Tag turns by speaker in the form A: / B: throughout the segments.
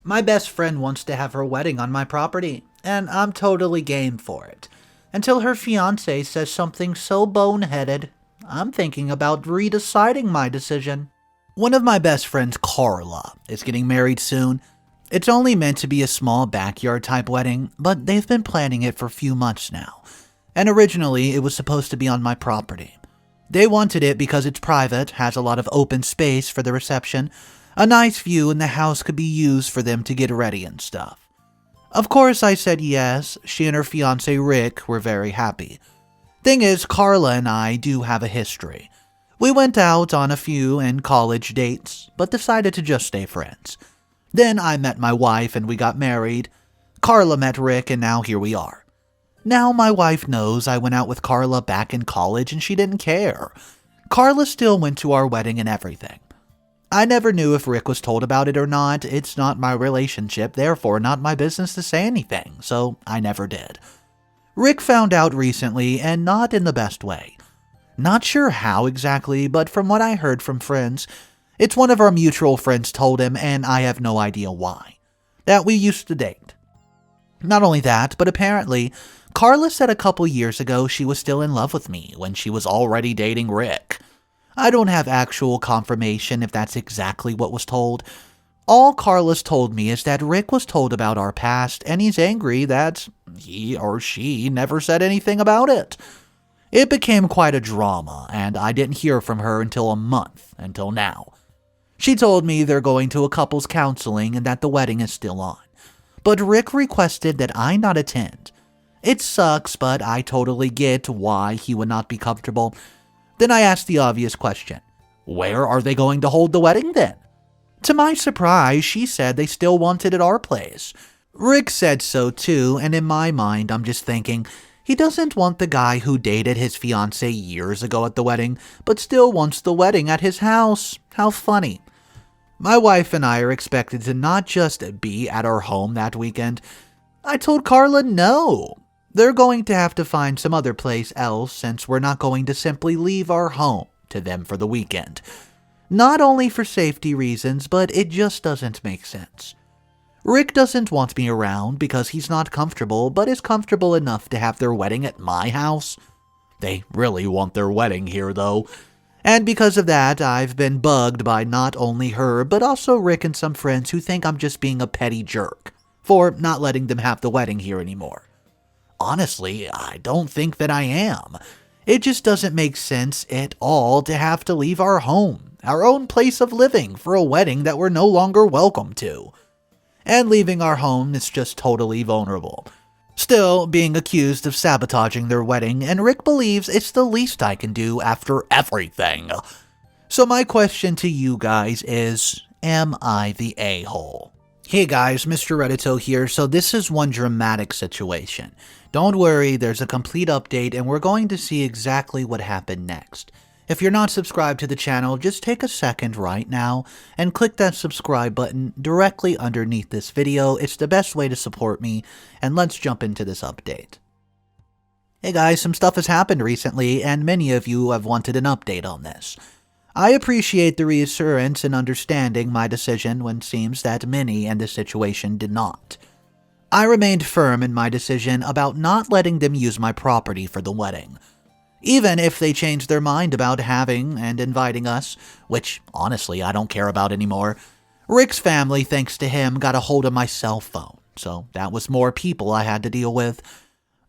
A: My best friend wants to have her wedding on my property, and I'm totally game for it. Until her fiance says something so boneheaded, I'm thinking about redeciding my decision. One of my best friends, Carla, is getting married soon. It's only meant to be a small backyard type wedding, but they've been planning it for a few months now. And originally, it was supposed to be on my property. They wanted it because it's private, has a lot of open space for the reception, a nice view, and the house could be used for them to get ready and stuff. Of course, I said yes. She and her fiance Rick were very happy. Thing is, Carla and I do have a history. We went out on a few and college dates, but decided to just stay friends. Then I met my wife and we got married. Carla met Rick and now here we are. Now my wife knows I went out with Carla back in college and she didn't care. Carla still went to our wedding and everything. I never knew if Rick was told about it or not. It's not my relationship, therefore not my business to say anything, so I never did. Rick found out recently and not in the best way. Not sure how exactly, but from what I heard from friends, it's one of our mutual friends told him, and I have no idea why, that we used to date. Not only that, but apparently, Carla said a couple years ago she was still in love with me when she was already dating Rick. I don't have actual confirmation if that's exactly what was told. All Carla's told me is that Rick was told about our past and he's angry that he or she never said anything about it. It became quite a drama and I didn't hear from her until a month, until now. She told me they're going to a couples counseling and that the wedding is still on. But Rick requested that I not attend. It sucks, but I totally get why he would not be comfortable. Then I asked the obvious question. Where are they going to hold the wedding then? To my surprise, she said they still want it at our place. Rick said so too, and in my mind, I'm just thinking, he doesn't want the guy who dated his fiancée years ago at the wedding, but still wants the wedding at his house. How funny. My wife and I are expected to not just be at our home that weekend. I told Carla no. They're going to have to find some other place else since we're not going to simply leave our home to them for the weekend. Not only for safety reasons, but it just doesn't make sense. Rick doesn't want me around because he's not comfortable, but is comfortable enough to have their wedding at my house. They really want their wedding here, though. And because of that, I've been bugged by not only her, but also Rick and some friends who think I'm just being a petty jerk for not letting them have the wedding here anymore. Honestly, I don't think that I am. It just doesn't make sense at all to have to leave our home, our own place of living, for a wedding that we're no longer welcome to. And leaving our home is just totally vulnerable. Still being accused of sabotaging their wedding, and Rick believes it's the least I can do after everything. So my question to you guys is, am I the a-hole? Hey guys, Mr. Reddito here. So this is one dramatic situation. Don't worry, there's a complete update and we're going to see exactly what happened next. If you're not subscribed to the channel, just take a second right now and click that subscribe button directly underneath this video. It's the best way to support me, and let's jump into this update. Hey guys, some stuff has happened recently and many of you have wanted an update on this. I appreciate the reassurance and understanding my decision when it seems that many in this situation did not. I remained firm in my decision about not letting them use my property for the wedding. Even if they changed their mind about having and inviting us, which honestly I don't care about anymore. Rick's family, thanks to him, got a hold of my cell phone, so that was more people I had to deal with.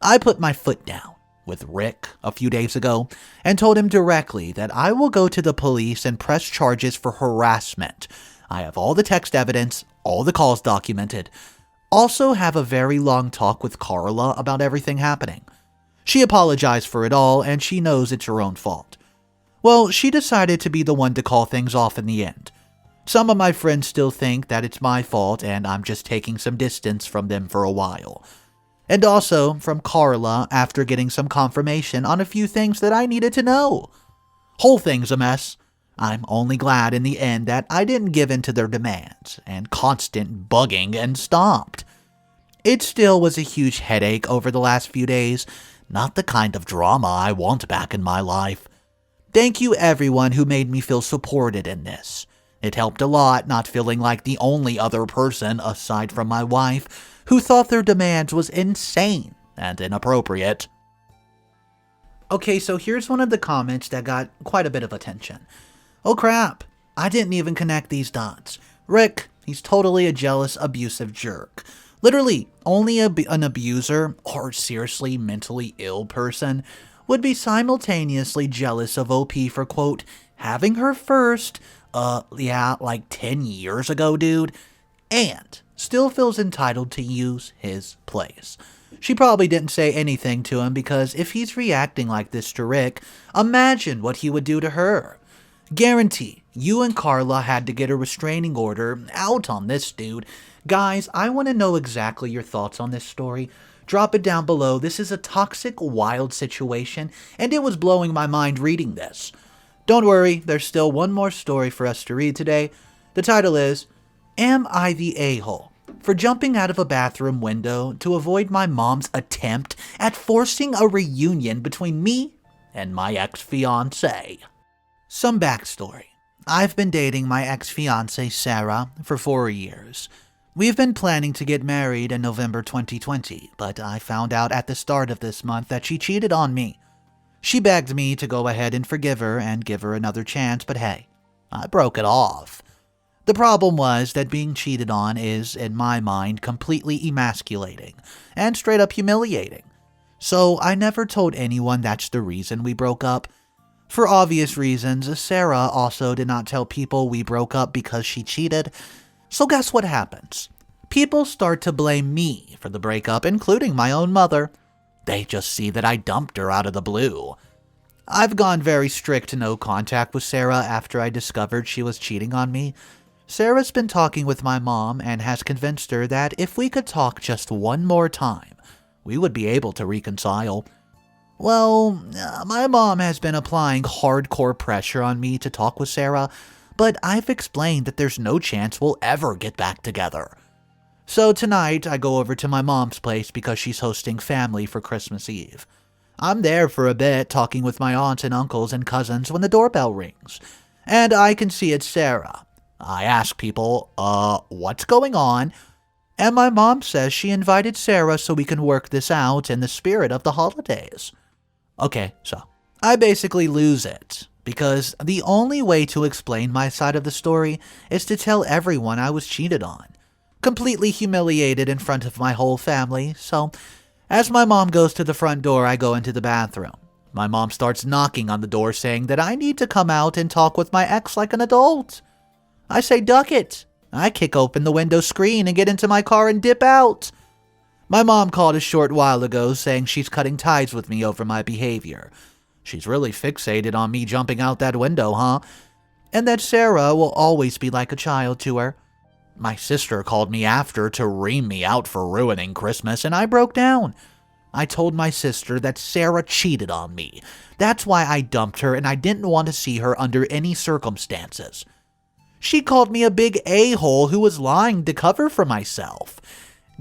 A: I put my foot down with Rick a few days ago and told him directly that I will go to the police and press charges for harassment. I have all the text evidence, all the calls documented. Also have a very long talk with Carla about everything happening. She apologized for it all and she knows it's her own fault. Well, she decided to be the one to call things off in the end. Some of my friends still think that it's my fault and I'm just taking some distance from them for a while. And also from Carla after getting some confirmation on a few things that I needed to know. Whole thing's a mess. I'm only glad in the end that I didn't give in to their demands and constant bugging and stopped. It still was a huge headache over the last few days, not the kind of drama I want back in my life. Thank you everyone who made me feel supported in this. It helped a lot not feeling like the only other person, aside from my wife, who thought their demands was insane and inappropriate. Okay, so here's one of the comments that got quite a bit of attention. Oh crap, I didn't even connect these dots. Rick, he's totally a jealous, abusive jerk. Literally, only an abuser, or seriously mentally ill person, would be simultaneously jealous of OP for, quote, having her first, like 10 years ago, dude, and still feels entitled to use his place. She probably didn't say anything to him because if he's reacting like this to Rick, imagine what he would do to her. Guarantee you and Carla had to get a restraining order out on this dude. Guys, I want to know exactly your thoughts on this story. Drop it down below. This is a toxic, wild situation, and it was blowing my mind reading this. Don't worry, there's still one more story for us to read today. The title is, Am I the A-hole for jumping out of a bathroom window to avoid my mom's attempt at forcing a reunion between me and my ex-fiancé? Some backstory. I've been dating my ex-fiancée Sarah for 4 years. We've been planning to get married in November 2020, but I found out at the start of this month that she cheated on me. She begged me to go ahead and forgive her and give her another chance, but hey, I broke it off. The problem was that being cheated on is, in my mind, completely emasculating and straight up humiliating. So I never told anyone that's the reason we broke up. For obvious reasons, Sarah also did not tell people we broke up because she cheated. So guess what happens? People start to blame me for the breakup, including my own mother. They just see that I dumped her out of the blue. I've gone very strict no contact with Sarah after I discovered she was cheating on me. Sarah's been talking with my mom and has convinced her that if we could talk just one more time, we would be able to reconcile. Well, my mom has been applying hardcore pressure on me to talk with Sarah, but I've explained that there's no chance we'll ever get back together. So tonight, I go over to my mom's place because she's hosting family for Christmas Eve. I'm there for a bit, talking with my aunts and uncles and cousins when the doorbell rings, and I can see it's Sarah. I ask people, what's going on? And my mom says she invited Sarah so we can work this out in the spirit of the holidays. Okay, so I basically lose it, because the only way to explain my side of the story is to tell everyone I was cheated on. Completely humiliated in front of my whole family, so as my mom goes to the front door, I go into the bathroom. My mom starts knocking on the door saying that I need to come out and talk with my ex like an adult. I say, duck it. I kick open the window screen and get into my car and dip out. My mom called a short while ago saying she's cutting ties with me over my behavior. She's really fixated on me jumping out that window, huh? And that Sarah will always be like a child to her. My sister called me after to ream me out for ruining Christmas, and I broke down. I told my sister that Sarah cheated on me. That's why I dumped her, and I didn't want to see her under any circumstances. She called me a big a-hole who was lying to cover for myself.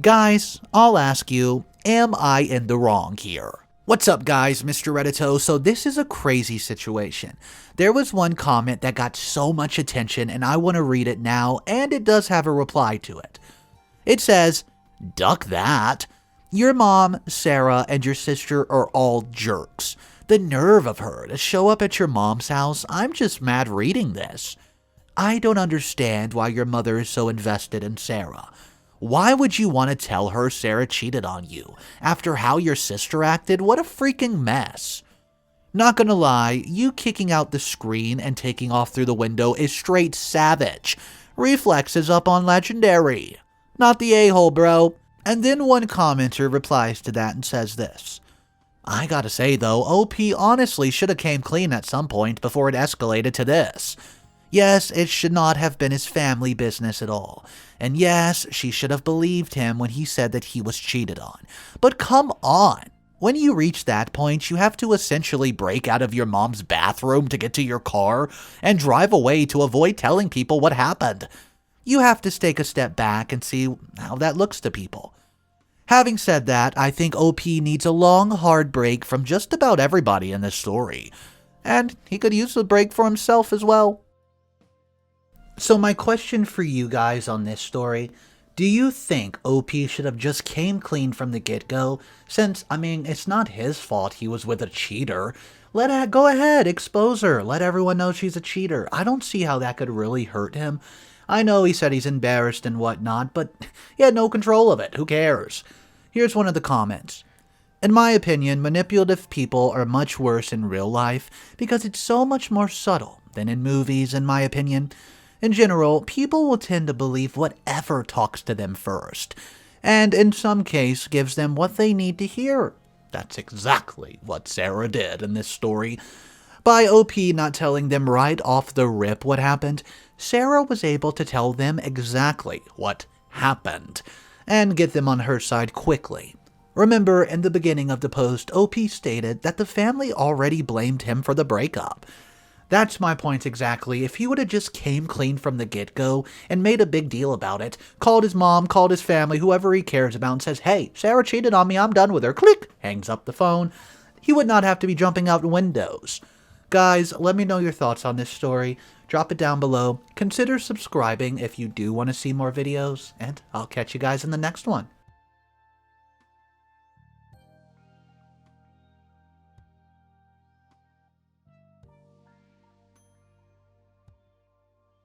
A: Guys, I'll ask you, am I in the wrong here? What's up, guys? Mr. Reddito. So this is a crazy situation. There was one comment that got so much attention, and I want to read it now, and it does have a reply to it. It says, duck that. Your mom, Sarah, and your sister are all jerks. The nerve of her to show up at your mom's house. I'm just mad reading this. I don't understand why your mother is so invested in Sarah. Why would you want to tell her Sarah cheated on you? After how your sister acted, what a freaking mess. Not gonna lie, you kicking out the screen and taking off through the window is straight savage. Reflexes up on legendary. Not the a-hole, bro. And then one commenter replies to that and says this. I gotta say though, OP honestly should have came clean at some point before it escalated to this. Yes, it should not have been his family business at all. And yes, she should have believed him when he said that he was cheated on. But come on. When you reach that point, you have to essentially break out of your mom's bathroom to get to your car and drive away to avoid telling people what happened. You have to take a step back and see how that looks to people. Having said that, I think OP needs a long, hard break from just about everybody in this story. And he could use a break for himself as well. So my question for you guys on this story, do you think OP should have just came clean from the get-go? Since, I mean, it's not his fault he was with a cheater. Go ahead, expose her. Let everyone know she's a cheater. I don't see how that could really hurt him. I know he said he's embarrassed and whatnot, but he had no control of it. Who cares? Here's one of the comments. In my opinion, manipulative people are much worse in real life because it's so much more subtle than in movies, in my opinion. In general, people will tend to believe whatever talks to them first, and in some case gives them what they need to hear. That's exactly what Sarah did in this story. By OP not telling them right off the rip what happened, Sarah was able to tell them exactly what happened, and get them on her side quickly. Remember, in the beginning of the post, OP stated that the family already blamed him for the breakup. That's my point exactly. If he would have just came clean from the get-go and made a big deal about it, called his mom, called his family, whoever he cares about, and says, hey, Sarah cheated on me, I'm done with her, click, hangs up the phone, he would not have to be jumping out windows. Guys, let me know your thoughts on this story. Drop it down below. Consider subscribing if you do want to see more videos, and I'll catch you guys in the next one.